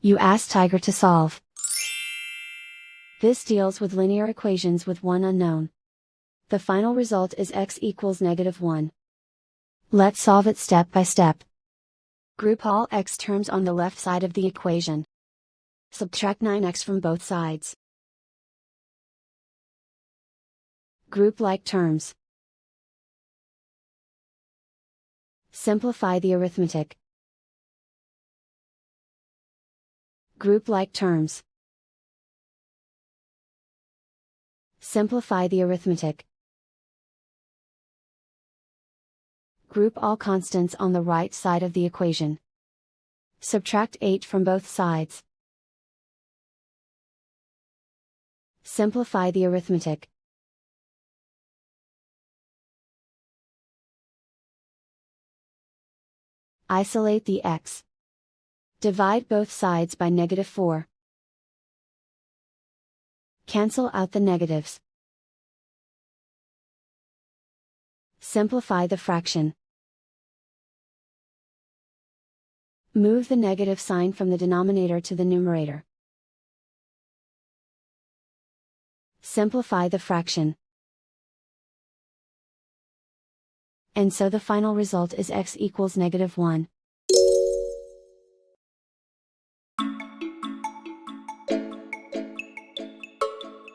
You ask Tiger to solve. This deals with linear equations with one unknown. The final result is x equals -1. Let's solve it step by step. Group all x terms on the left side of the equation. Subtract 9x from both sides. Group like terms. Simplify the arithmetic. Group like terms. Simplify the arithmetic. Group all constants on the right side of the equation. Subtract 8 from both sides. Simplify the arithmetic. Isolate the x. Divide both sides by -4. Cancel out the negatives. Simplify the fraction. Move the negative sign from the denominator to the numerator. Simplify the fraction. And so the final result is x equals -1.